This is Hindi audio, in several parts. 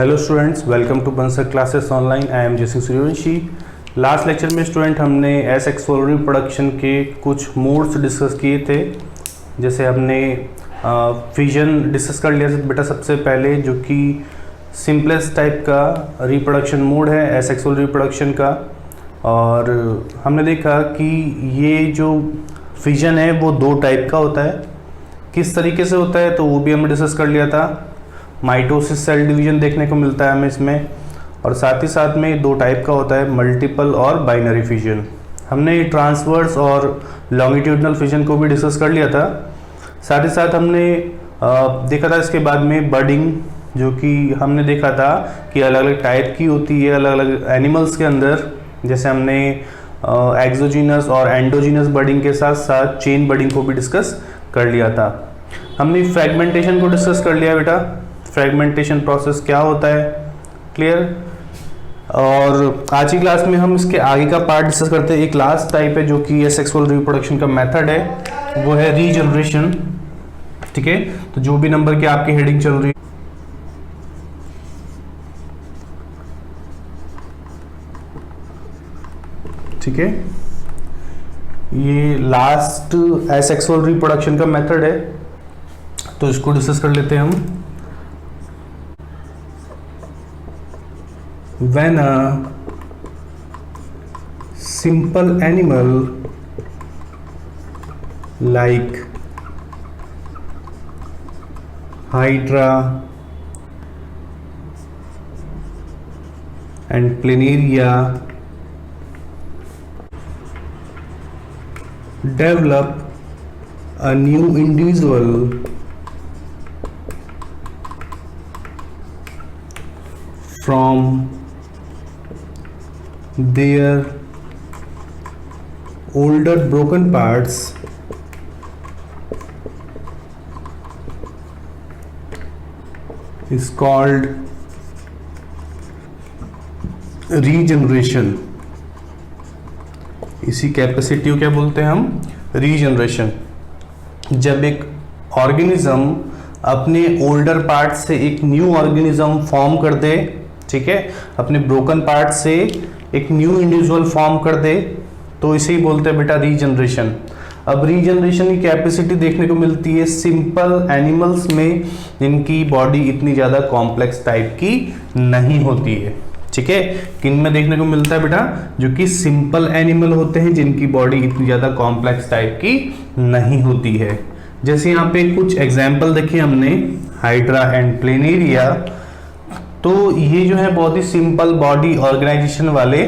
Hello students, welcome to Bansal classes online. I am Jaisingh Suryavanshi. Last lecture में स्टूडेंट हमने एसेक्सुअल रिप्रोडक्शन के कुछ मोड्स डिस्कस किए थे। जैसे हमने फिजन डिस्कस कर लिया बेटा सबसे पहले, जो कि सिंपलेस्ट टाइप का रिप्रोडक्शन मोड है एसेक्सुअल रिप्रोडक्शन का। और हमने देखा कि ये जो फिजन है वो दो टाइप का होता है। किस तरीके से होता है तो वो भी हमने डिस्कस कर लिया था। माइटोसिस सेल डिवीजन देखने को मिलता है हमें इसमें, और साथ ही साथ में दो टाइप का होता है, मल्टीपल और बाइनरी फिजन। हमने ट्रांसवर्स और लॉन्गिट्यूडनल फिजन को भी डिस्कस कर लिया था। साथ ही साथ हमने देखा था इसके बाद में बर्डिंग, जो कि हमने देखा था कि अलग अलग टाइप की होती है अलग अलग एनिमल्स के अंदर। जैसे हमने एक्सोजीनस और एंडोजीनस बर्डिंग के साथ साथ चेन बर्डिंग को भी डिस्कस कर लिया था। हमने फ्रैगमेंटेशन को डिस्कस कर लिया बेटा, फ्रैगमेंटेशन प्रोसेस क्या होता है, क्लियर। और आज की क्लास में हम इसके आगे का पार्ट डिस्कस करते हैं। एक लास्ट टाइप है जो कि एसेक्सुअल रिप्रोडक्शन का मेथड है, वो है रीजनरेशन। ठीक है, तो जो भी नंबर की आपकी हेडिंग चल रही है, ठीक है, ये लास्ट एसेक्सुअल रिप्रोडक्शन का मेथड है, तो इसको डिस्कस कर लेते हैं हम। When a simple animal like Hydra and Planaria develop a new individual from their older broken parts is called regeneration. इसी कैपेसिटी को क्या बोलते हैं हम, रीजनरेशन। जब एक ऑर्गेनिज्म अपने ओल्डर पार्ट से एक न्यू ऑर्गेनिज्म फॉर्म कर दे, ठीक है, अपने ब्रोकन पार्ट से एक न्यू इंडिविजुअल फॉर्म कर दे, तो इसे ही बोलते हैं बेटा रीजनरेशन। अब रीजनरेशन की कैपेसिटी देखने को मिलती है सिंपल एनिमल्स में, जिनकी बॉडी इतनी ज़्यादा कॉम्प्लेक्स टाइप की नहीं होती है। ठीक है, किन में देखने को मिलता है बेटा, जो कि सिंपल एनिमल होते हैं जिनकी बॉडी इतनी ज़्यादा कॉम्प्लेक्स टाइप की नहीं होती है। जैसे यहाँ पे कुछ एग्जाम्पल देखे हमने, हाइड्रा एंड प्लेनेरिया, तो ये जो है बहुत ही सिंपल बॉडी ऑर्गेनाइजेशन वाले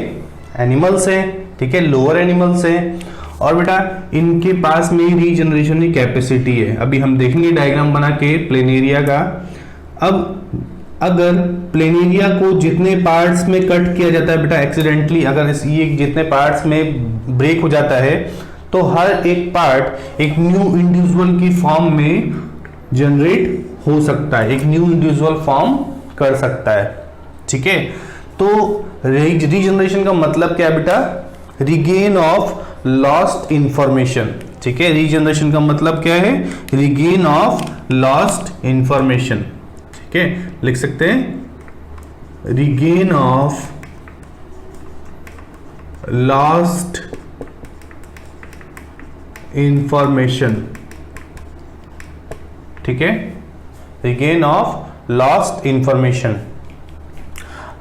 एनिमल्स हैं, ठीक है, लोअर एनिमल्स हैं। और बेटा इनके पास में रीजनरेशन की कैपेसिटी है। अभी हम देखेंगे डायग्राम बना के प्लेनेरिया का। अब अगर प्लेनेरिया को जितने पार्ट्स में कट किया जाता है बेटा एक्सीडेंटली, अगर ये जितने पार्ट्स में ब्रेक हो जाता है, तो हर एक पार्ट एक न्यू इंडिविजुअल की फॉर्म में जनरेट हो सकता है, एक न्यू इंडिविजुअल फॉर्म कर सकता है। ठीक है, तो रीजनरेशन का मतलब क्या है बेटा, रिगेन ऑफ लॉस्ट इंफॉर्मेशन। ठीक है, रीजनरेशन का मतलब क्या है, रिगेन ऑफ लॉस्ट इंफॉर्मेशन। ठीक है, लिख सकते हैं रिगेन ऑफ लॉस्ट इंफॉर्मेशन। ठीक है, रिगेन ऑफ लॉस्ट इंफॉर्मेशन।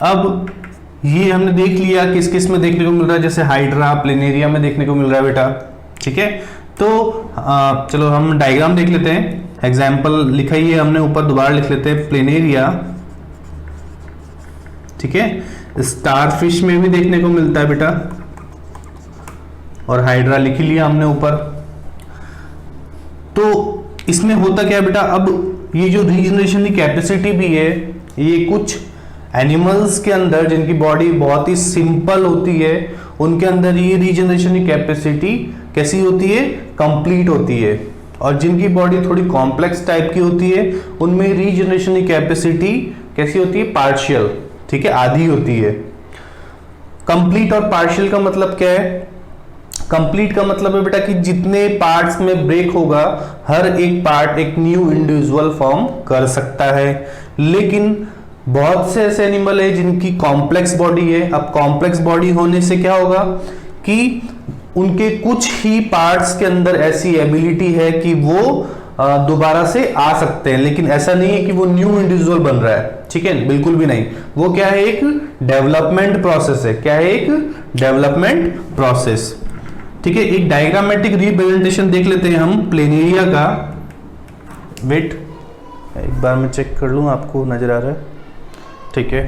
अब ये हमने देख लिया किस किस में देखने को मिल रहा है, जैसे हाइड्रा प्लेनेरिया में देखने को मिल रहा है बेटा। ठीक है, तो चलो हम डायग्राम देख लेते हैं। एग्जाम्पल लिखा ही है हमने, ऊपर दोबारा लिख लेते हैं प्लेनेरिया। ठीक है, स्टारफिश में भी देखने को मिलता है बेटा, और हाइड्रा लिख लिया हमने ऊपर। तो इसमें होता क्या है बेटा, अब ये जो रीजनरेशन की कैपेसिटी भी है, ये कुछ एनिमल्स के अंदर जिनकी बॉडी बहुत ही सिंपल होती है, उनके अंदर ये रीजनरेशन की कैपेसिटी कैसी होती है, कंप्लीट होती है। और जिनकी बॉडी थोड़ी कॉम्प्लेक्स टाइप की होती है, उनमें रीजनरेशन की कैपेसिटी कैसी होती है, पार्शियल। ठीक है, आधी होती है। कंप्लीट और पार्शियल का मतलब क्या है, कंप्लीट का मतलब है बेटा कि जितने पार्ट्स में ब्रेक होगा हर एक पार्ट एक न्यू इंडिविजुअल फॉर्म कर सकता है, लेकिन बहुत से ऐसे एनिमल है जिनकी कॉम्प्लेक्स बॉडी है। अब कॉम्प्लेक्स बॉडी होने से क्या होगा कि उनके कुछ ही पार्ट्स के अंदर ऐसी एबिलिटी है कि वो दोबारा से आ सकते हैं, लेकिन ऐसा नहीं है कि वो न्यू इंडिविजुअल बन रहा है, ठीक है, बिल्कुल भी नहीं। वो क्या है, एक डेवलपमेंट प्रोसेस है। क्या है, एक डेवलपमेंट प्रोसेस, ठीक है। एक डायग्रामेटिक रिप्रेजेंटेशन देख लेते हैं हम प्लेनेरिया का। वेट, एक बार मैं चेक कर लूं, आपको नजर आ रहा है, ठीक है।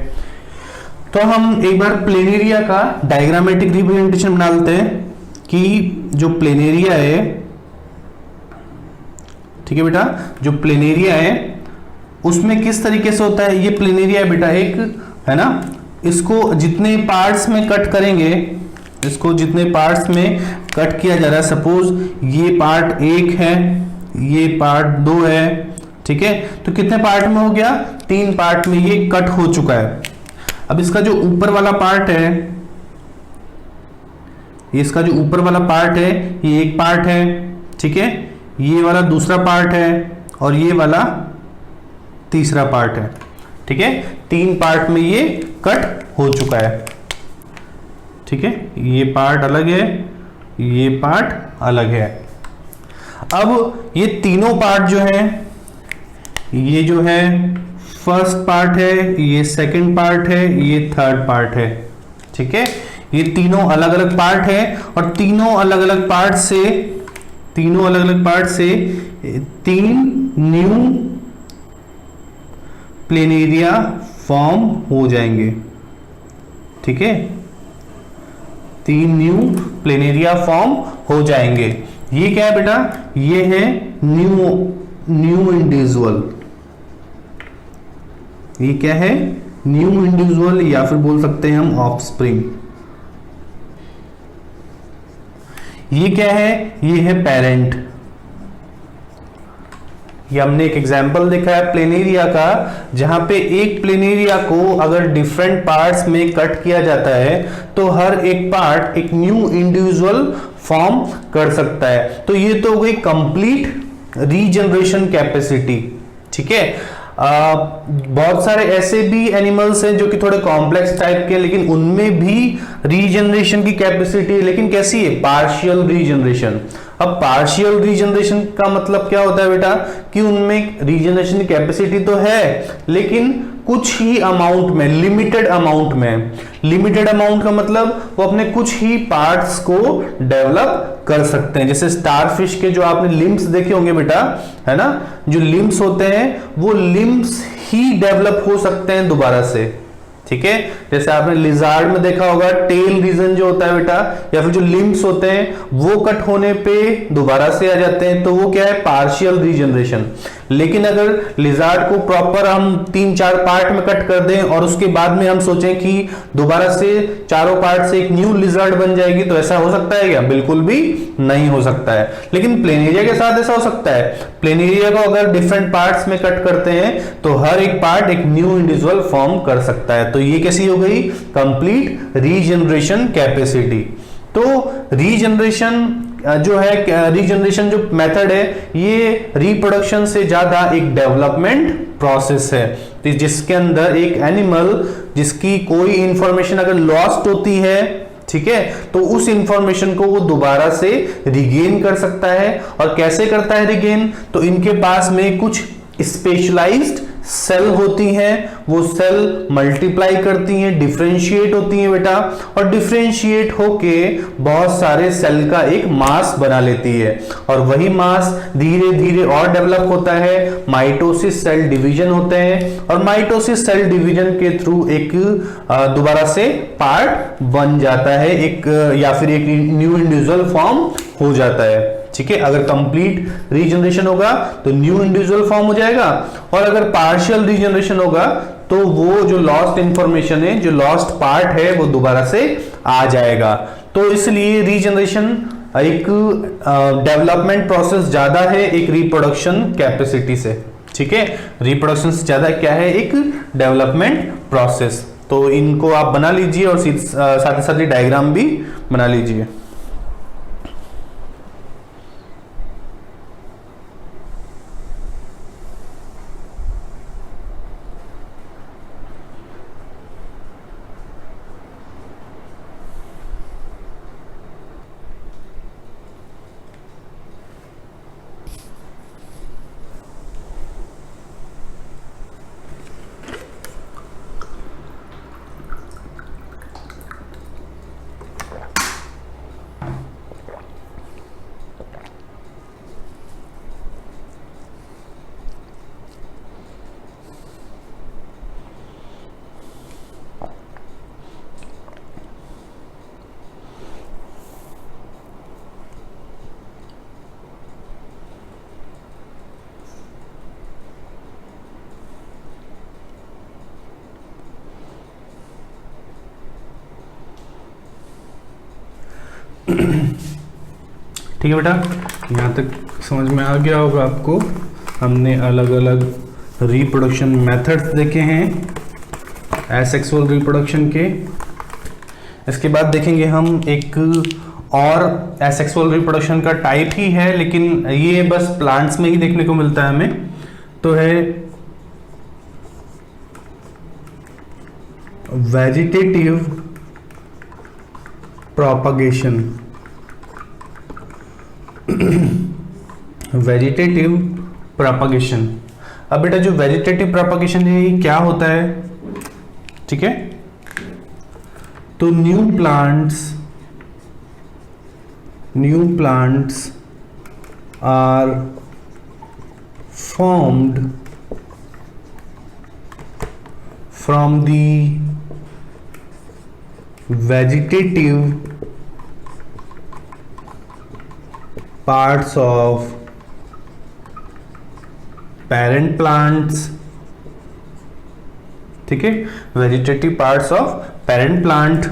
तो हम एक बार प्लेनेरिया का डायग्रामेटिक रिप्रेजेंटेशन बना लेते हैं कि जो प्लेनेरिया है, ठीक है बेटा, जो प्लेनेरिया है उसमें किस तरीके से होता है। ये प्लेनेरिया है बेटा, एक है ना, इसको जितने पार्ट्स में कट करेंगे, इसको जितने पार्ट्स में कट किया जा रहा है, सपोज ये पार्ट 1 है, ये पार्ट 2 है, ठीक है, तो कितने पार्ट में हो गया, 3 पार्ट में ये कट हो चुका है। अब इसका जो ऊपर वाला पार्ट है, इसका जो ऊपर वाला पार्ट है, ये एक पार्ट है, ठीक है, ये वाला दूसरा पार्ट है और ये वाला तीसरा पार्ट है, ठीक है। 3 पार्ट में ये कट हो चुका है, ठीक है। ये पार्ट अलग है, ये पार्ट अलग है। अब ये तीनों पार्ट जो है, ये जो है फर्स्ट पार्ट है, ये सेकंड पार्ट है, ये थर्ड पार्ट है, ठीक है। ये तीनों अलग अलग पार्ट है और तीनों अलग अलग पार्ट से 3 न्यू प्लेनेरिया फॉर्म हो जाएंगे, ठीक है। 3 न्यू प्लेनेरिया फॉर्म हो जाएंगे। ये क्या है बेटा, ये है न्यू इंडिविजुअल। ये क्या है, न्यू इंडिविजुअल, या फिर बोल सकते हैं हम ऑफस्प्रिंग। ये क्या है, ये है पेरेंट। ये हमने एक एग्जाम्पल देखा है प्लेनेरिया का, जहां पे एक प्लेनेरिया को अगर डिफरेंट पार्ट्स में कट किया जाता है तो हर एक पार्ट एक न्यू इंडिविजुअल फॉर्म कर सकता है। तो ये तो हो गई कंप्लीट रीजनरेशन कैपेसिटी, ठीक है। बहुत सारे ऐसे भी एनिमल्स हैं जो कि थोड़े कॉम्प्लेक्स टाइप के, लेकिन उनमें भी रीजनरेशन की कैपेसिटी है, लेकिन कैसी है, पार्शियल रीजनरेशन। अब पार्शियल रीजनरेशन का मतलब क्या होता है बेटा, कि उनमें रीजनरेशन की कैपेसिटी तो है लेकिन कुछ ही अमाउंट में, लिमिटेड अमाउंट में। लिमिटेड अमाउंट का मतलब वो अपने कुछ ही पार्ट्स को डेवलप कर सकते हैं। जैसे स्टारफिश के जो आपने लिम्स देखे होंगे बेटा, है ना, जो लिम्स होते हैं वो लिम्स ही डेवलप हो सकते हैं दोबारा से, ठीक है। जैसे आपने लिजार्ड में देखा होगा टेल रीजन जो होता है बेटा, या फिर जो लिम्स होते हैं वो कट होने पे दोबारा से आ जाते हैं, तो वो क्या है, पार्शियल रीजनरेशन। लेकिन अगर लिजार्ड को प्रॉपर हम 3-4 पार्ट में कट कर दें और उसके बाद में हम सोचें कि दोबारा से चारों पार्ट से एक न्यू लिजार्ड बन जाएगी, तो ऐसा हो सकता है क्या, बिल्कुल भी नहीं हो सकता है। लेकिन प्लेनेरिया के साथ ऐसा हो सकता है। प्लेनेरिया को अगर डिफरेंट पार्ट्स में कट करते हैं तो हर एक पार्ट एक न्यू इंडिविजुअल फॉर्म कर सकता है। तो ये कैसी हो गई, कंप्लीट रीजनरेशन कैपेसिटी। तो रीजनरेशन जो है, रीजनरेशन जो मेथड है, ये रिप्रोडक्शन से ज्यादा एक डेवलपमेंट प्रोसेस है, तो जिसके अंदर एक एनिमल जिसकी कोई इंफॉर्मेशन अगर लॉस्ट होती है, ठीक है, तो उस इंफॉर्मेशन को वो दोबारा से रिगेन कर सकता है। और कैसे करता है रिगेन, तो इनके पास में कुछ स्पेशलाइज्ड सेल होती हैं, वो सेल मल्टीप्लाई करती हैं, डिफरेंशिएट होती हैं बेटा, और डिफरेंशिएट होके बहुत सारे सेल का एक मास बना लेती है, और वही मास धीरे धीरे और डेवलप होता है। माइटोसिस सेल डिवीजन होते हैं, और माइटोसिस सेल डिवीजन के थ्रू एक दोबारा से पार्ट बन जाता है, एक या फिर एक न्यू इंडिविजुअल फॉर्म हो जाता है, ठीक है। अगर कंप्लीट रीजनरेशन होगा तो न्यू इंडिविजुअल फॉर्म हो जाएगा, और अगर पार्शियल रीजनरेशन होगा तो वो जो लॉस्ट इंफॉर्मेशन है, जो लॉस्ट पार्ट है, वो दोबारा से आ जाएगा। तो इसलिए रीजनरेशन एक डेवलपमेंट प्रोसेस ज्यादा है एक रिप्रोडक्शन कैपेसिटी से, ठीक है। रिप्रोडक्शन से ज्यादा क्या है, एक डेवलपमेंट प्रोसेस। तो इनको आप बना लीजिए और साथ ही साथ डायग्राम भी बना लीजिए। ठीक है बेटा, यहाँ तक समझ में आ गया होगा आपको। हमने अलग अलग रिप्रोडक्शन मेथड्स देखे हैं एसेक्सुअल रिप्रोडक्शन के। इसके बाद देखेंगे हम एक और एसेक्सुअल रिप्रोडक्शन का टाइप ही है, लेकिन ये बस प्लांट्स में ही देखने को मिलता है हमें, तो है वेजिटेटिव प्रोपगेशन। Vegetative propagation. अब बेटा जो वेजिटेटिव प्रोपगेशन है ये क्या होता है, ठीक है? तो new plants are formed from the vegetative parts of parent plants, ठीक है? Vegetative parts of parent plant.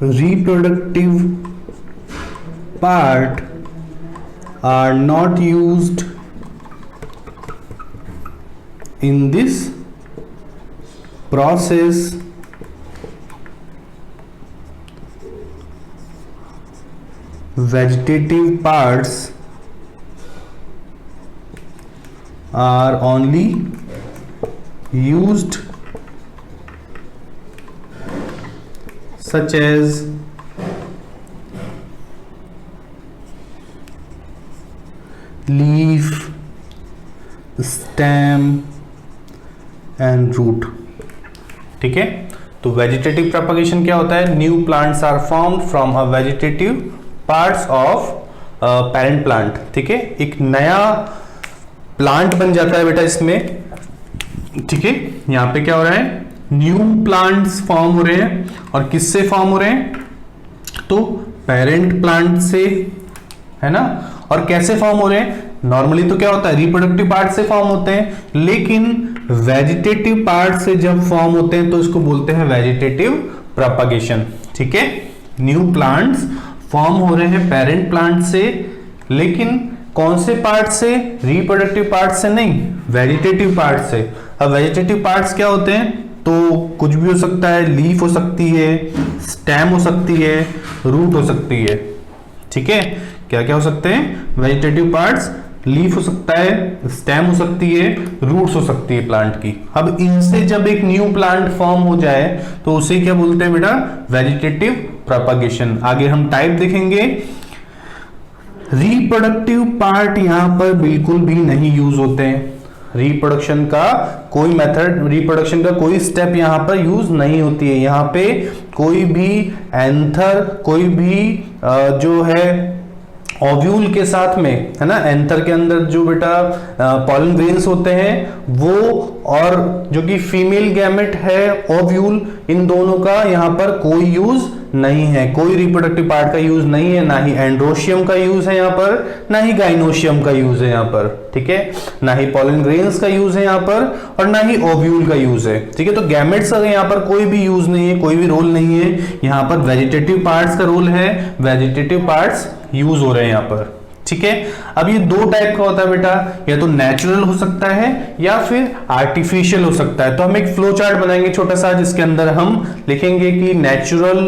Reproductive part are not used in this process vegetative parts are only used such as leaf, stem and root, ठीक है? तो वेजिटेटिव प्रोपगेशन क्या होता है? New plants are formed from a vegetative parts of parent plant, ठीक है? एक नया प्लांट बन जाता है बेटा इसमें, ठीक है? यहाँ पे क्या हो रहा है? न्यू प्लांट्स फॉर्म हो रहे हैं, और किससे फॉर्म हो रहे हैं? तो पेरेंट प्लांट से, है ना? और कैसे फॉर्म हो रहे हैं? नॉर्मली तो क्या होता है? रिप्रोडक्टिव पार्ट से फॉर्म होते हैं, लेकिन वेजिटेटिव पार्ट से जब फॉर्म होते हैं तो इसको बोलते हैं वेजिटेटिव प्रोपगेशन, ठीक है? न्यू प्लांट्स फॉर्म हो रहे हैं पेरेंट प्लांट से, लेकिन कौन से पार्ट से? रिप्रोडक्टिव पार्ट से नहीं, वेजिटेटिव पार्ट से। अब वेजिटेटिव पार्ट्स क्या होते हैं? तो कुछ भी हो सकता है, लीफ हो सकती है, स्टेम हो सकती है, रूट हो सकती है, ठीक है? क्या क्या हो सकते हैं वेजिटेटिव पार्ट्स? लीफ हो सकता है, स्टेम हो सकती है, रूट्स हो सकती है प्लांट की। अब इनसे जब एक न्यू प्लांट फॉर्म हो जाए तो उसे क्या बोलते हैं बेटा? Vegetative propagation. आगे हम टाइप देखेंगे। रिप्रोडक्टिव पार्ट यहां पर बिल्कुल भी नहीं यूज होते हैं। रिप्रोडक्शन का कोई मेथड, रिप्रोडक्शन का कोई स्टेप यहां पर यूज नहीं होती है। यहां पे कोई भी एंथर, कोई भी जो है ओव्यूल के साथ में, है ना, एंथर के अंदर जो बेटा पॉलन ग्रेन्स होते हैं वो, और जो कि फीमेल गैमेट है ओव्यूल, इन दोनों का यहाँ पर कोई यूज नहीं है। कोई रिप्रोडक्टिव पार्ट का यूज नहीं है, ना ही एंड्रोशियम का यूज है यहाँ पर, ना ही गाइनोशियम का यूज है यहाँ पर, ठीक है? ना ही पॉलन ग्रेन्स का यूज है यहाँ पर, और ना ही ओव्यूल का यूज है, ठीक है? तो गैमेट्स का यहाँ पर कोई भी यूज नहीं है, कोई भी रोल नहीं है। यहाँ पर वेजिटेटिव पार्ट्स का रोल है, वेजिटेटिव पार्ट्स यूज हो रहे हैं यहाँ पर, ठीक है? अब ये दो टाइप का होता है बेटा, या तो नेचुरल हो सकता है या फिर आर्टिफिशियल हो सकता है। तो हम एक फ्लो चार्ट बनाएंगे छोटा सा, जिसके अंदर हम लिखेंगे कि नेचुरल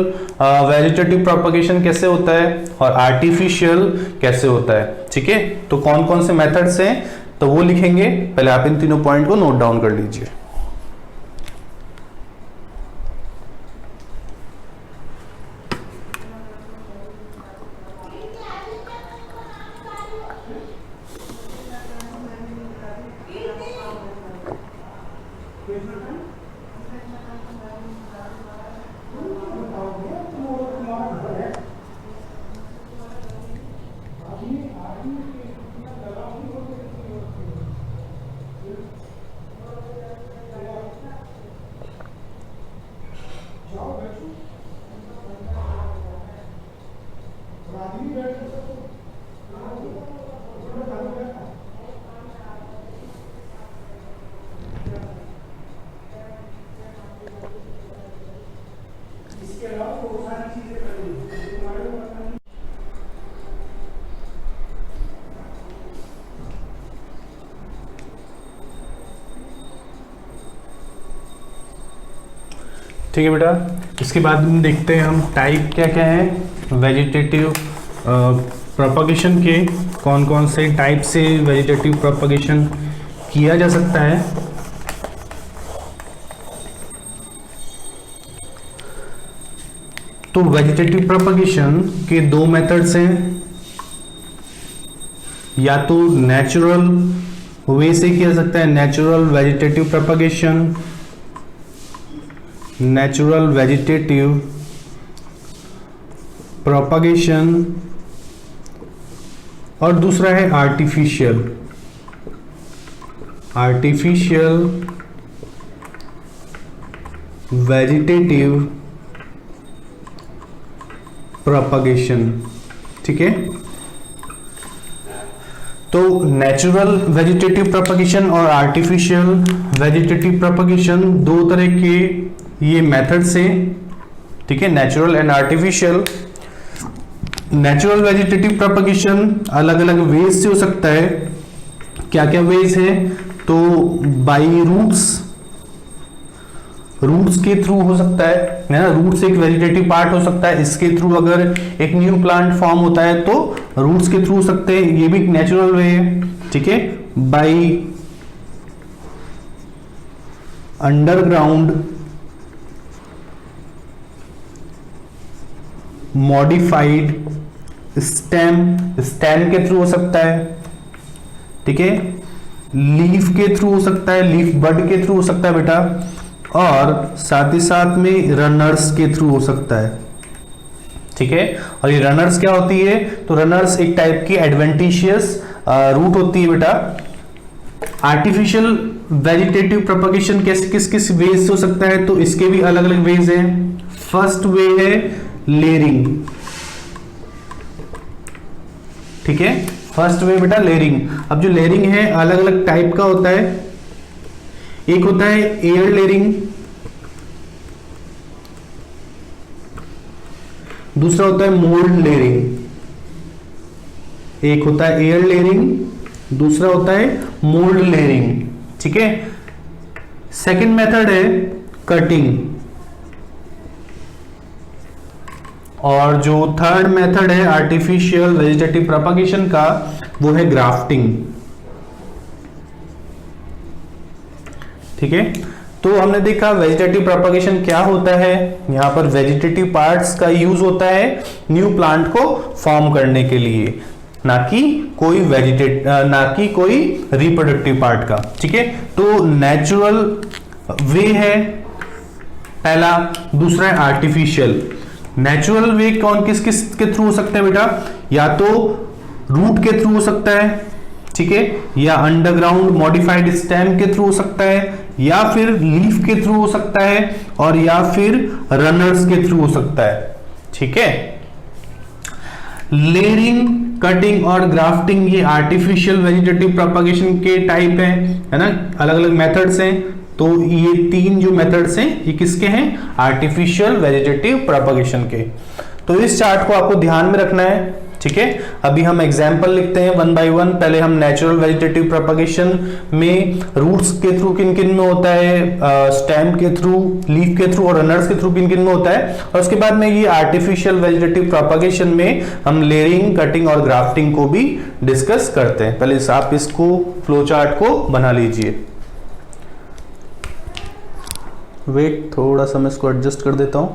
वेजिटेटिव प्रोपगेशन कैसे होता है और आर्टिफिशियल कैसे होता है, ठीक है? तो कौन कौन से मेथड्स हैं तो वो लिखेंगे। पहले आप इन तीनों पॉइंट को नोट डाउन कर लीजिए। ठीक है बेटा, इसके बाद में देखते हैं हम टाइप क्या क्या है वेजिटेटिव प्रोपगेशन के, कौन कौन से टाइप से वेजिटेटिव प्रोपगेशन किया जा सकता है। तो वेजिटेटिव प्रोपगेशन के दो मेथड्स हैं, या तो नेचुरल वे से किया जा सकता है, natural vegetative propagation, natural vegetative propagation, और दूसरा है आर्टिफिशियल वेजिटेटिव प्रोपगेशन। ठीक है, तो नेचुरल वेजिटेटिव प्रोपगेशन और आर्टिफिशियल वेजिटेटिव प्रोपगेशन दो तरह के ये मेथड्स हैं। ठीक है, natural and artificial. Natural vegetative propagation अलग अलग वेज से हो सकता है। क्या क्या वेज है? तो बाई रूट्स के थ्रू हो सकता है ना, रूट्स एक वेजिटेटिव पार्ट हो सकता है, इसके थ्रू अगर एक न्यू प्लांट फॉर्म होता है तो रूट्स के थ्रू हो सकते हैं, ये भी एक नेचुरल वे है। ठीक है, बाई अंडरग्राउंड मॉडिफाइड स्टेम के थ्रू हो सकता है। ठीक है, लीफ के थ्रू हो सकता है, लीफ बड के थ्रू हो सकता है बेटा, और साथ ही साथ में रनर्स के थ्रू हो सकता है। ठीक है, और ये रनर्स क्या होती है? तो रनर्स एक टाइप की एडवेंटिशियस रूट होती है बेटा। आर्टिफिशियल वेजिटेटिव प्रोपगेशन किस किस वेज से हो सकता है? तो इसके भी अलग अलग वेज हैं। फर्स्ट वे है लेयरिंग। ठीक है, फर्स्ट वे बेटा लेयरिंग। अब जो लेयरिंग है अलग अलग टाइप का होता है। एक होता है एयर लेयरिंग, दूसरा होता है मोल्ड लेयरिंग। एक होता है एयर लेयरिंग, दूसरा होता है मोल्ड लेयरिंग। ठीक है, सेकंड मेथड है कटिंग, और जो थर्ड मेथड है आर्टिफिशियल वेजिटेटिव प्रोपगेशन का वो है ग्राफ्टिंग। ठीक है, तो हमने देखा वेजिटेटिव प्रोपगेशन क्या होता है। यहां पर वेजिटेटिव पार्ट्स का यूज होता है न्यू प्लांट को फॉर्म करने के लिए, ना कि कोई रिप्रोडक्टिव पार्ट का। ठीक है, तो नेचुरल वे है पहला, दूसरा है आर्टिफिशियल। नेचुरल वे कौन किस किस के थ्रू हो सकते हैं बेटा? या तो रूट के थ्रू हो सकता है, ठीक है, या अंडरग्राउंड मॉडिफाइड स्टेम के थ्रू हो सकता है, या फिर लीफ के थ्रू हो सकता है, और या फिर रनर्स के थ्रू हो सकता है। ठीक है, लेयरिंग, कटिंग और ग्राफ्टिंग ये आर्टिफिशियल वेजिटेटिव प्रोपगेशन के टाइप है ना, अलग अलग मेथड्स हैं। तो ये तीन जो मेथड्स हैं ये किसके हैं? आर्टिफिशियल वेजिटेटिव प्रोपगेशन के। तो इस चार्ट को आपको ध्यान में रखना है। ठीक है, अभी हम एग्जाम्पल लिखते हैं वन बाय वन। पहले हम नेचुरल वेजिटेटिव प्रोपगेशन में रूट्स के थ्रू किन किन में होता है, स्टेम के थ्रू, लीफ के थ्रू और रनर्स के थ्रू किन किन में होता है, और उसके बाद में ये आर्टिफिशियल वेजिटेटिव प्रोपगेशन में हम लेयरिंग, कटिंग और ग्राफ्टिंग को भी डिस्कस करते हैं। पहले आप इसको फ्लो चार्ट को बना लीजिए। वेट, थोड़ा सा मैं इसको एडजस्ट कर देता हूं।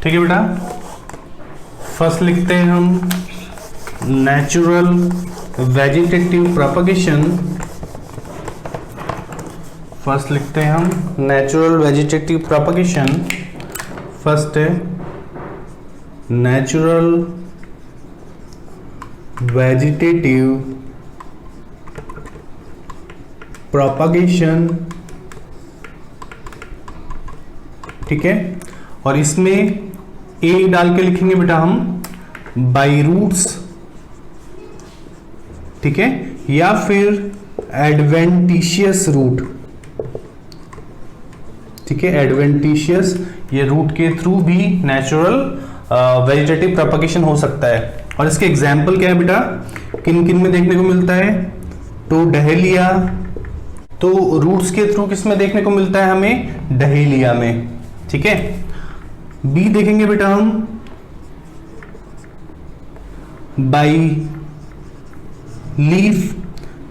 ठीक है बेटा, फर्स्ट लिखते हैं हम नेचुरल वेजिटेटिव प्रोपगेशन। फर्स्ट लिखते हैं हम नेचुरल वेजिटेटिव प्रोपगेशन। फर्स्ट है नेचुरल वेजिटेटिव प्रोपगेशन, ठीक है। और इसमें ए डाल के लिखेंगे बेटा हम बाई रूट्स, ठीक है, या फिर एडवेंटिशियस रूट, ठीक है, एडवेंटिशियस, ये रूट के थ्रू भी नेचुरल वेजिटेटिव प्रोपगेशन हो सकता है। और इसके एग्जाम्पल क्या है बेटा, किन किन में देखने को मिलता है, तो डहेलिया, तो रूट्स के थ्रू किस में देखने को मिलता है हमें, डहेलिया में, ठीक है। बी देखेंगे बेटा हम बाई लीफ,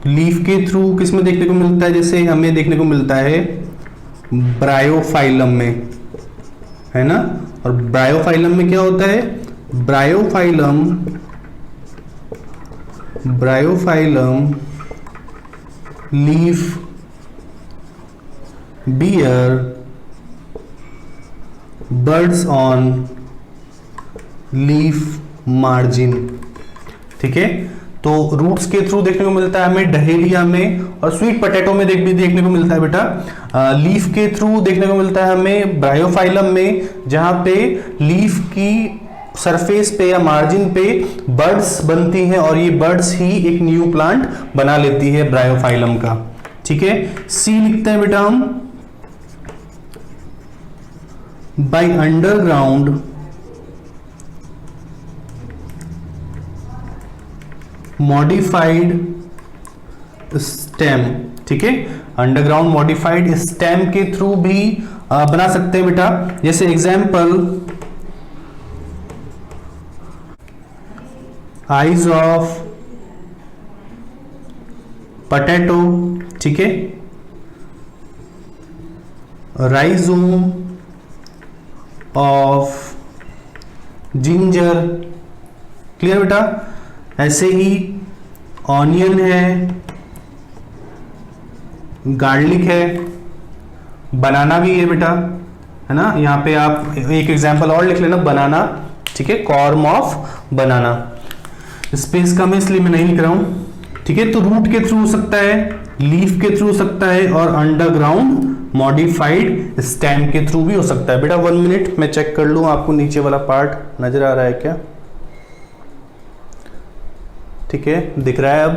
लीफ के थ्रू किस में देखने को मिलता है, जैसे हमें देखने को मिलता है ब्रायोफाइलम में, है ना। और ब्रायोफाइलम में क्या होता है, bryophyllum leaf bear buds on leaf margin, ठीक है। तो रूट्स के थ्रू देखने को मिलता है हमें डहेलिया में, और स्वीट पोटैटो में भी देखने को मिलता है बेटा। लीफ के थ्रू देखने को मिलता है हमें ब्रायोफाइलम में, जहां पे लीफ की सरफेस पे या मार्जिन पे बर्ड्स बनती हैं, और ये बर्ड्स ही एक न्यू प्लांट बना लेती है ब्रायोफाइलम का, ठीक है। सी लिखते हैं बेटा हम बाय अंडरग्राउंड मॉडिफाइड स्टेम, ठीक है, अंडरग्राउंड मॉडिफाइड स्टेम के थ्रू भी बना सकते हैं बेटा। जैसे एग्जांपल आइज ऑफ पोटैटो, ठीक है, राइजोम ऑफ जिंजर, क्लियर बेटा। ऐसे ही ऑनियन है, गार्लिक है, बनाना भी है बेटा, है ना। यहाँ पे आप एक एग्जांपल और लिख लेना, बनाना, ठीक है, कॉर्म ऑफ बनाना। स्पेस कम है इसलिए मैं नहीं लिख रहा हूं, ठीक है। तो रूट के थ्रू हो सकता है, लीफ के थ्रू हो सकता है, और अंडरग्राउंड मॉडिफाइड स्टेम के थ्रू भी हो सकता है बेटा। 1 मिनट मैं चेक कर लूं आपको नीचे वाला पार्ट नजर आ रहा है क्या, ठीक है, दिख रहा है अब,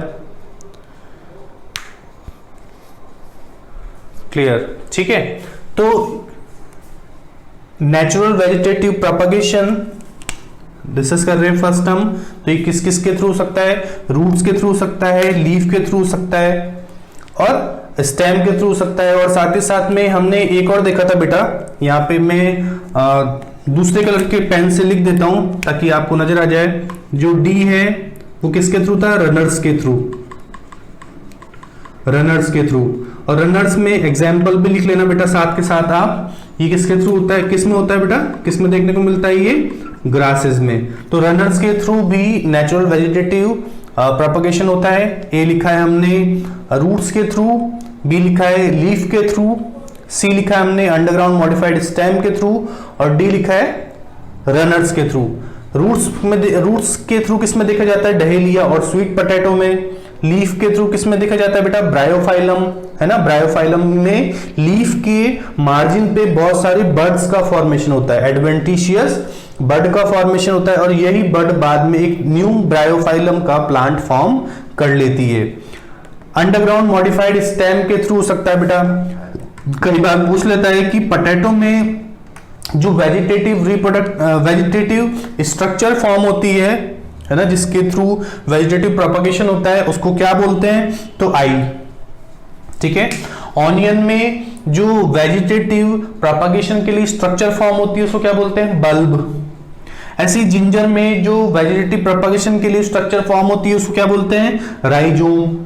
क्लियर, ठीक है। तो नेचुरल वेजिटेटिव प्रोपगेशन डिस्कस कर रहे हैं फर्स्ट हम, तो ये किस किस के थ्रू हो सकता है, रूट्स के थ्रू हो सकता है, लीफ के थ्रू हो सकता है, और स्टेम के थ्रू हो सकता है। और साथ ही साथ में हमने एक और देखा था बेटा, यहाँ पे मैं दूसरे कलर के पेन से लिख देता हूं ताकि आपको नजर आ जाए। जो डी है वो किसके थ्रू था, रनर्स के थ्रू, रनर्स के थ्रू। और रनर्स में एग्जाम्पल भी लिख लेना बेटा साथ के साथ आप, ये किसके थ्रू होता है, किस में होता है बेटा, किस में देखने को मिलता है, ये ग्रासेस में। तो रनर्स के थ्रू भी नेचुरल वेजिटेटिव प्रोपगेशन होता है। ए लिखा है हमने रूट्स के थ्रू, बी लिखा है लीफ के थ्रू, सी लिखा है हमने अंडरग्राउंड मॉडिफाइड स्टेम के थ्रू, और डी लिखा है रनर्स के थ्रू। रूट्स के थ्रू किस में देखा जाता है, डहेलिया और स्वीट पोटैटो में। लीफ के थ्रू किस में देखा जाता है बेटा, ब्रायोफाइलम, है ना। ब्रायोफाइलम में लीफ के मार्जिन पे बहुत सारे बर्ड्स का फॉर्मेशन होता है, एडवेंटिशियस बर्ड का फॉर्मेशन होता है, और यही बर्ड बाद में एक न्यू ब्रायोफाइलम का प्लांट फॉर्म कर लेती है। अंडरग्राउंड मॉडिफाइड स्टेम के थ्रू हो सकता है बेटा। कई बार पूछ लेता है कि पोटैटो में जो वेजिटेटिव स्ट्रक्चर फॉर्म होती है ना, जिसके थ्रू वेजिटेटिव प्रोपगेशन होता है, उसको क्या बोलते हैं, तो आई, ठीक है। ऑनियन में जो वेजिटेटिव प्रोपगेशन के लिए स्ट्रक्चर फॉर्म होती है उसको क्या बोलते हैं, बल्ब। ऐसी जिंजर में जो वेजिटेटिव प्रोपगेशन के लिए स्ट्रक्चर फॉर्म होती है उसको क्या बोलते हैं, राइजोम।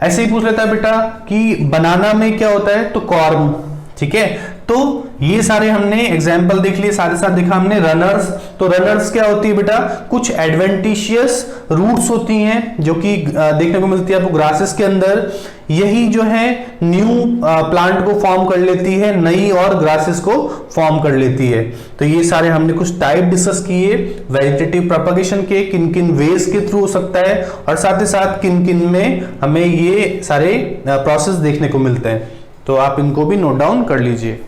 ऐसे ही पूछ लेता है बेटा कि बनाना में क्या होता है, तो कॉर्म, ठीक है, तो ये सारे हमने एग्जाम्पल देख लिए, साथ ही साथ देखा हमने रनर्स। तो रनर्स क्या होती है बेटा, कुछ एडवेंटिशियस रूट्स होती हैं जो कि देखने को मिलती है आपको ग्रासेस के अंदर। यही जो है न्यू प्लांट को फॉर्म कर लेती है, नई और ग्रासेस को फॉर्म कर लेती है। तो ये सारे हमने कुछ टाइप डिस्कस किए वेजिटेटिव प्रोपगेशन के, किन किन वेज के थ्रू हो सकता है, और साथ ही साथ किन किन में हमें ये सारे प्रोसेस देखने को मिलते हैं। तो आप इनको भी नोट डाउन कर लीजिए।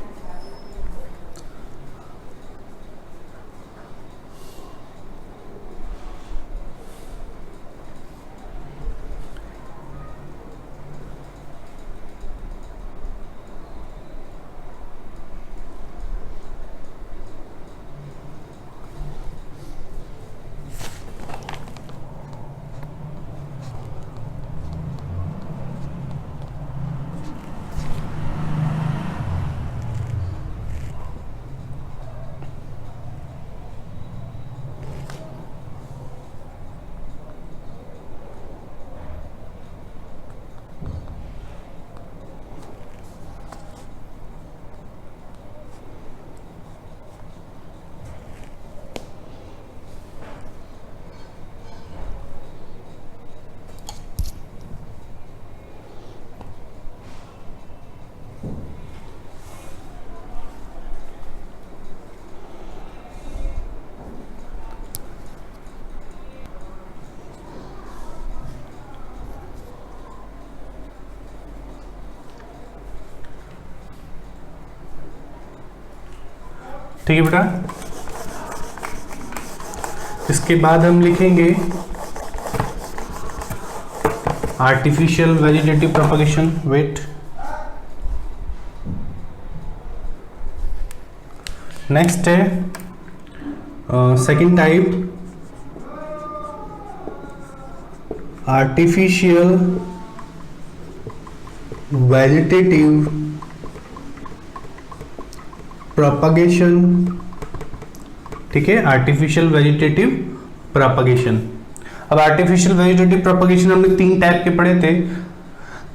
ठीक है बेटा, इसके बाद हम लिखेंगे artificial vegetative propagation. Wait, next है second type artificial vegetative propagation. ठीक है, आर्टिफिशियल वेजिटेटिव प्रोपगेशन। अब आर्टिफिशियल वेजिटेटिव प्रोपगेशन हमने 3 टाइप के पढ़े थे,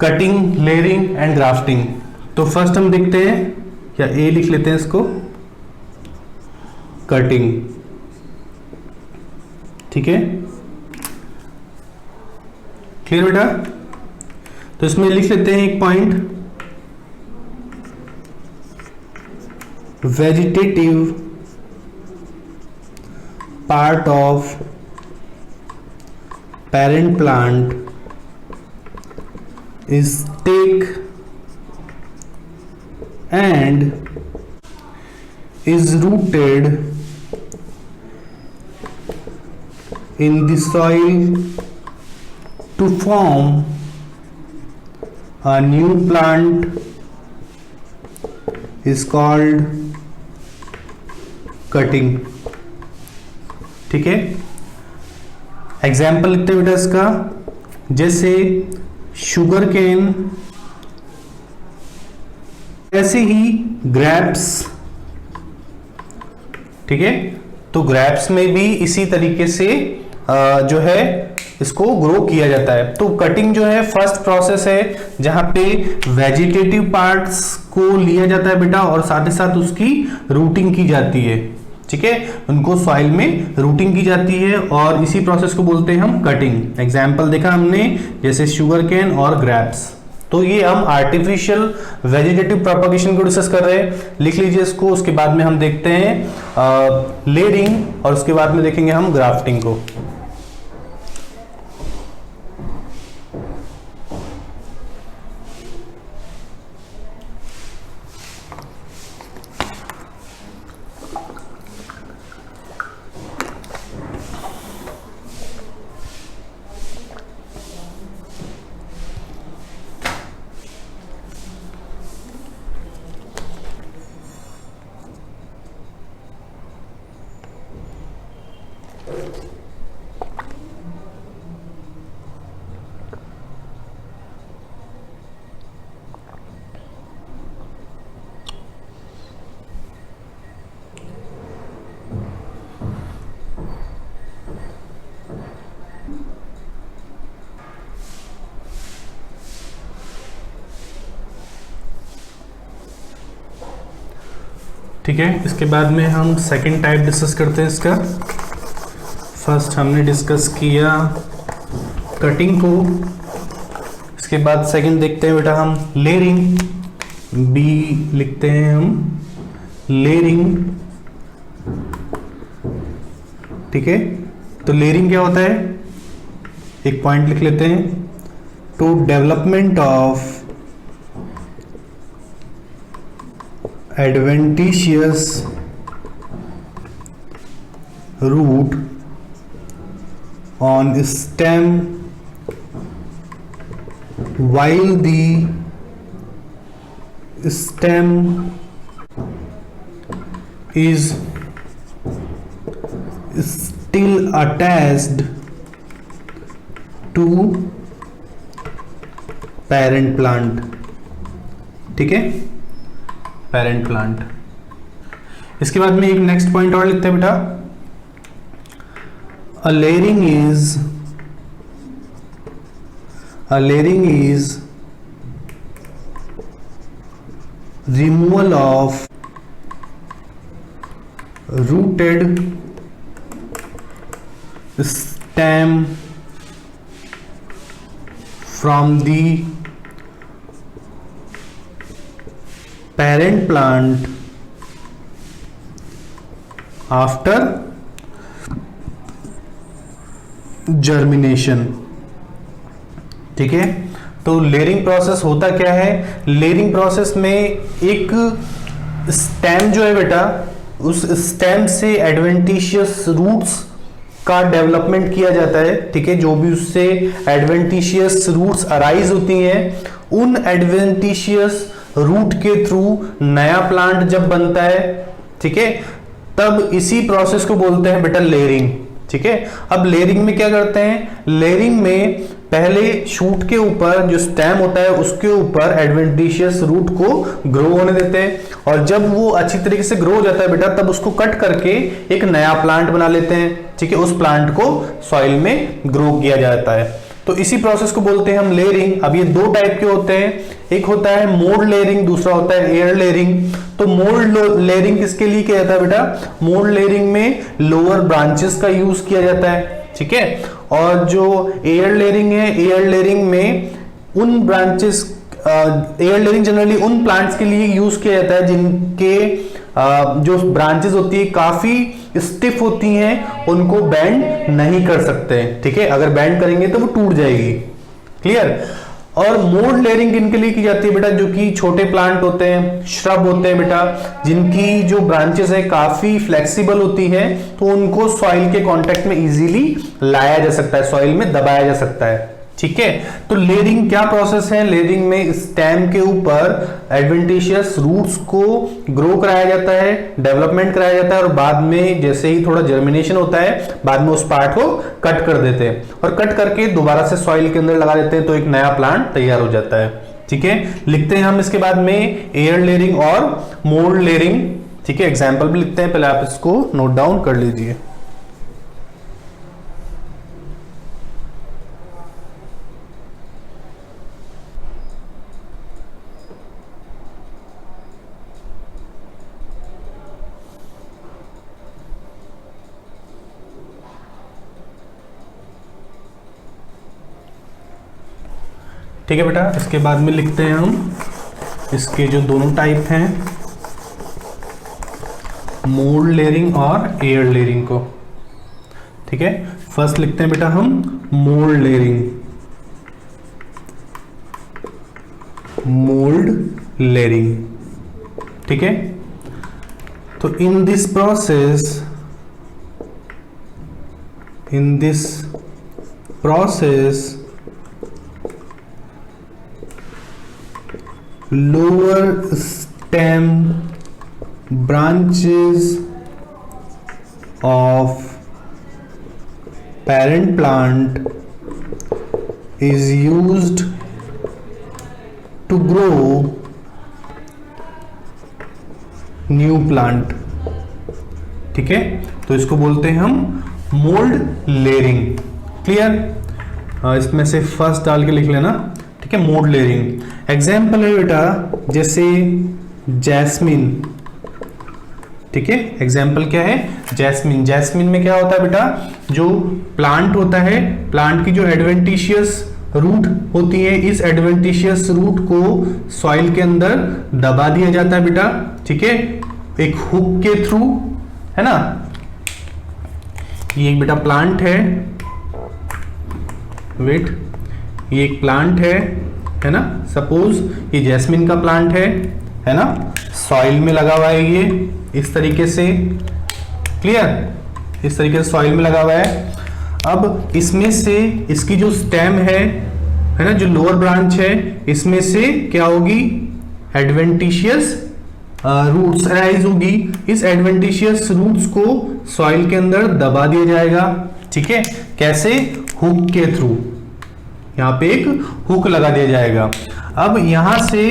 कटिंग, लेयरिंग एंड ग्राफ्टिंग। तो फर्स्ट हम देखते हैं, या ए लिख लेते हैं इसको, कटिंग। ठीक है, क्लियर बेटा? तो इसमें लिख लेते हैं एक point, vegetative part of parent plant is thick and is rooted in the soil to form a new plant is called cutting. ठीक है, एग्जाम्पल लिखते हैं बेटा इसका, जैसे शुगर केन, ऐसे ही ग्रेप्स। ठीक है, तो ग्रेप्स में भी इसी तरीके से जो है इसको ग्रो किया जाता है। तो कटिंग जो है फर्स्ट प्रोसेस है जहां पे वेजिटेटिव पार्ट्स को लिया जाता है बेटा, और साथ ही साथ उसकी रूटिंग की जाती है। ठीक है, उनको सॉइल में रूटिंग की जाती है और इसी प्रोसेस को बोलते हैं हम कटिंग। एग्जाम्पल देखा हमने जैसे शुगर केन और ग्रेप्स। तो ये हम आर्टिफिशियल वेजिटेटिव प्रोपगेशन को डिस्कस कर रहे हैं, लिख लीजिए इसको। उसके बाद में हम देखते हैं लेयरिंग, और उसके बाद में देखेंगे हम ग्राफ्टिंग को। ठीक है, इसके बाद में हम सेकंड टाइप डिस्कस करते हैं इसका। फर्स्ट हमने डिस्कस किया कटिंग को, इसके बाद सेकंड देखते हैं बेटा हम लेयरिंग, बी लिखते हैं हम लेयरिंग। ठीक है, तो लेयरिंग क्या होता है, एक पॉइंट लिख लेते हैं, two development of adventitious root on stem while the stem is still attached to parent plant। ठीक है, पेरेंट प्लांट। इसके बाद में एक नेक्स्ट पॉइंट और लिखते हैं बेटा, a layering is removal of rooted stem from the parent plant after germination। ठीक है, तो लेयरिंग प्रोसेस होता क्या है, लेयरिंग प्रोसेस में एक स्टेम जो है बेटा, उस स्टेम से एडवेंटिशियस रूट्स का डेवलपमेंट किया जाता है। ठीक है, जो भी उससे एडवेंटिशियस रूट्स अराइज होती हैं, उन एडवेंटिशियस रूट के थ्रू नया प्लांट जब बनता है, ठीक है, तब इसी प्रोसेस को बोलते हैं बेटा लेयरिंग। ठीक है, अब लेयरिंग में क्या करते हैं, लेयरिंग में पहले शूट के ऊपर जो स्टेम होता है उसके ऊपर एडवेंटिशियस रूट को ग्रो होने देते हैं, और जब वो अच्छी तरीके से ग्रो हो जाता है बेटा, तब उसको कट करके एक नया प्लांट बना लेते हैं। ठीक है, उस प्लांट को सॉइल में ग्रो किया जाता है, तो इसी प्रोसेस को बोलते हैं हम लेयरिंग। अब ये दो टाइप के होते हैं, एक होता है मोल्ड लेयरिंग, दूसरा होता है एयर लेयरिंग। तो मोल्ड लेयरिंग किसके लिए किया जाता है बेटा, मोल्ड लेयरिंग में लोअर ब्रांचेस का यूज किया जाता है। ठीक है, और जो एयर लेयरिंग है, एयर लेयरिंग में उन ब्रांचेस, एयर लेयरिंग जनरली उन प्लांट्स के लिए यूज किया जाता है जिनके जो ब्रांचेस होती है काफी स्टिफ होती हैं, उनको बेंड नहीं कर सकते। ठीक है, अगर बेंड करेंगे तो वो टूट जाएगी। क्लियर। और मोल्ड लेयरिंग किनके लिए की जाती है बेटा, जो कि छोटे प्लांट होते हैं, श्रब होते हैं बेटा, जिनकी जो ब्रांचेस है काफी फ्लेक्सिबल होती है, तो उनको सॉइल के कांटेक्ट में इजीली लाया जा सकता है, सॉइल में दबाया जा सकता है। ठीक है, तो लेयरिंग क्या प्रोसेस है, लेयरिंग में स्टेम के ऊपर एडवेंटिशियस रूट्स को ग्रो कराया जाता है, डेवलपमेंट कराया जाता है, और बाद में जैसे ही थोड़ा जर्मिनेशन होता है, बाद में उस पार्ट को कट कर देते हैं, और कट करके दोबारा से सॉइल के अंदर लगा देते हैं, तो एक नया प्लांट तैयार हो जाता है। ठीक है, लिखते हैं हम इसके बाद में एयर लेयरिंग और मोल्ड लेयरिंग। ठीक है, एग्जाम्पल भी लिखते हैं, पहले आप इसको नोट डाउन कर लीजिए। ठीक है बेटा, इसके बाद में लिखते हैं हम इसके जो दोनों टाइप हैं, मोल्ड लेयरिंग और एयर लेयरिंग को। ठीक है, फर्स्ट लिखते हैं बेटा हम मोल्ड लेयरिंग। मोल्ड लेयरिंग, ठीक है, तो in this process lower stem branches of parent plant is used to grow new plant। ठीक है, तो इसको बोलते हैं हम मोल्ड लेयरिंग। क्लियर। इसमें से फर्स्ट डाल के लिख लेना। ठीक है, मोल्ड लेयरिंग एग्जाम्पल है बेटा, जैसे जैस्मिन, ठीक है। एग्जाम्पल क्या है, जैस्मिन। जैस्मिन में क्या होता है बेटा, जो प्लांट होता है, प्लांट की जो एडवेंटिशियस रूट होती है, इस एडवेंटिशियस रूट को सॉइल के अंदर दबा दिया जाता है बेटा, ठीक है, एक हुक के थ्रू, है ना। ये एक बेटा प्लांट है, वेट, ये एक प्लांट है ना। सपोज ये जैस्मिन का प्लांट है ना, सॉइल में लगा हुआ है, ये इस तरीके से, क्लियर, इस तरीके से सॉइल में लगा हुआ है। अब इसमें से इसकी जो स्टेम है ना, जो लोअर ब्रांच है, इसमें से क्या होगी, एडवेंटिशियस रूट्स राइज होगी। इस एडवेंटिशियस रूट्स को सॉइल के अंदर दबा दिया जाएगा, ठीक है। कैसे, हुक के थ्रू, यहाँ पे एक हुक लगा दिया जाएगा। अब यहां से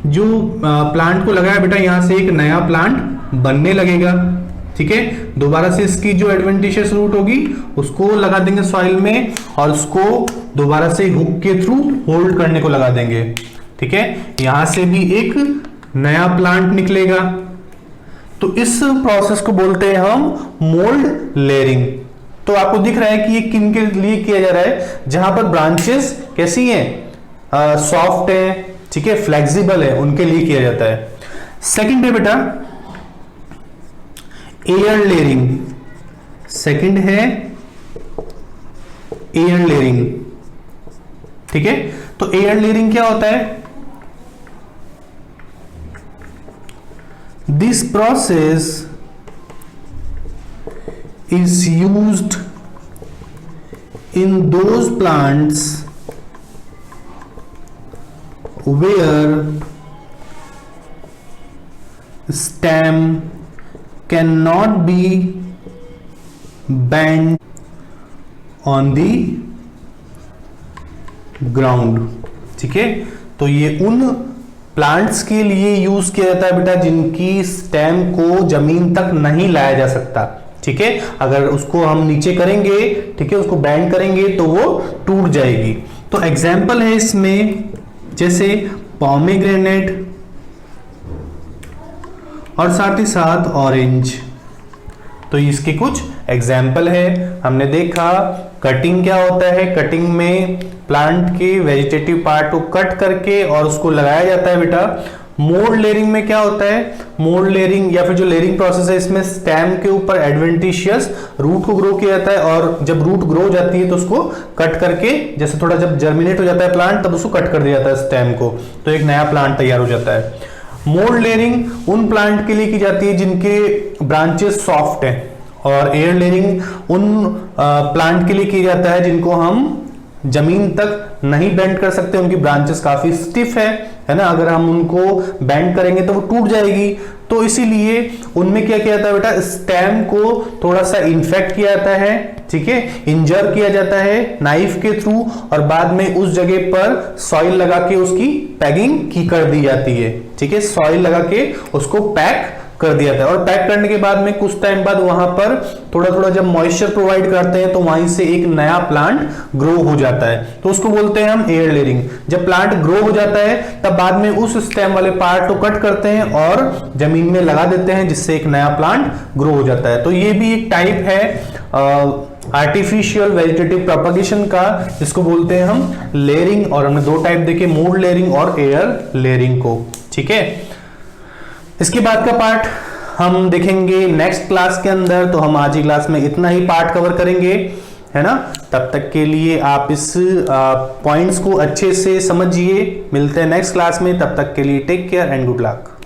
जो प्लांट को लगाया बेटा, यहां से एक नया प्लांट बनने लगेगा, ठीक है। दोबारा से इसकी जो एडवेंटिशियस रूट होगी उसको लगा देंगे सॉइल में, और उसको दोबारा से हुक के थ्रू होल्ड करने को लगा देंगे, ठीक है। यहां से भी एक नया प्लांट निकलेगा। तो इस प्रोसेस को बोलते हैं हम मोल्ड लेयरिंग। तो आपको दिख रहा है कि ये किन के लिए किया जा रहा है, जहां पर ब्रांचेस कैसी हैं, सॉफ्ट है, ठीक है, फ्लेक्सिबल है, उनके लिए किया जाता है। सेकंड है बेटा एयर लेयरिंग। सेकंड है एयर लेयरिंग, ठीक है। तो एयर लेयरिंग क्या होता है, this process is used in those plants where stem cannot be bent on the ground, ठीक है। तो ये उन प्लांट्स के लिए यूज किया जाता है बेटा जिनकी स्टेम को जमीन तक नहीं लाया जा सकता, ठीक है। अगर उसको हम नीचे करेंगे, ठीक है, उसको बैंड करेंगे तो वो टूट जाएगी। तो एग्जाम्पल है इसमें जैसे पोमेग्रेनेट और साथ ही साथ ऑरेंज। तो इसके कुछ एग्जाम्पल है। हमने देखा कटिंग क्या होता है, कटिंग में प्लांट के वेजिटेटिव पार्ट को कट करके और उसको लगाया जाता है बेटा। मोल्ड लेयरिंग में क्या होता है, मोल्ड लेयरिंग या फिर जो लेयरिंग प्रोसेस है, इसमें स्टेम के ऊपर एडवेंटिशियस रूट को ग्रो किया जाता है, और जब रूट ग्रो हो जाती है तो उसको कट करके, जैसे थोड़ा जब जर्मिनेट हो जाता है प्लांट, तब उसको कट कर दिया जाता है स्टेम को, तो एक नया प्लांट तैयार हो जाता है। मोल्ड लेयरिंग उन प्लांट के लिए की जाती है जिनके ब्रांचेस सॉफ्ट हैं, और एयर लेयरिंग उन प्लांट के लिए किया जाता है जिनको हम जमीन तक नहीं बेंड कर सकते, उनकी ब्रांचेस काफी स्टिफ है ना। अगर हम उनको बेंड करेंगे तो वो टूट जाएगी। तो इसीलिए उनमें क्या किया जाता है बेटा, स्टेम को थोड़ा सा इन्फेक्ट किया जाता है, ठीक है, इंजर किया जाता है नाइफ के थ्रू, और बाद में उस जगह पर सॉइल लगा के उसकी पैकिंग की कर दी जाती है, ठीक है। सॉइल लगा के उसको पैक कर दिया था, और पैक करने के बाद में कुछ टाइम बाद वहां पर थोड़ा थोड़ा जब मॉइस्चर प्रोवाइड करते हैं तो वहीं से एक नया प्लांट ग्रो हो जाता है, तो उसको बोलते हैं हम एयर लेयरिंग। जब प्लांट ग्रो हो जाता है तब बाद में उस स्टेम वाले पार्ट को कट करते हैं और जमीन में लगा देते हैं, जिससे एक नया प्लांट ग्रो हो जाता है। तो ये भी एक टाइप है आर्टिफिशियल वेजिटेटिव प्रोपगेशन का, जिसको बोलते हैं हम लेयरिंग। और हमने दो टाइप देखे, मोल्ड लेयरिंग और एयर लेयरिंग को, ठीक है। इसके बाद का पार्ट हम देखेंगे नेक्स्ट क्लास के अंदर। तो हम आज ही क्लास में इतना ही पार्ट कवर करेंगे, है ना। तब तक के लिए आप इस पॉइंट्स को अच्छे से समझिए। मिलते हैं नेक्स्ट क्लास में, तब तक के लिए take care and good luck.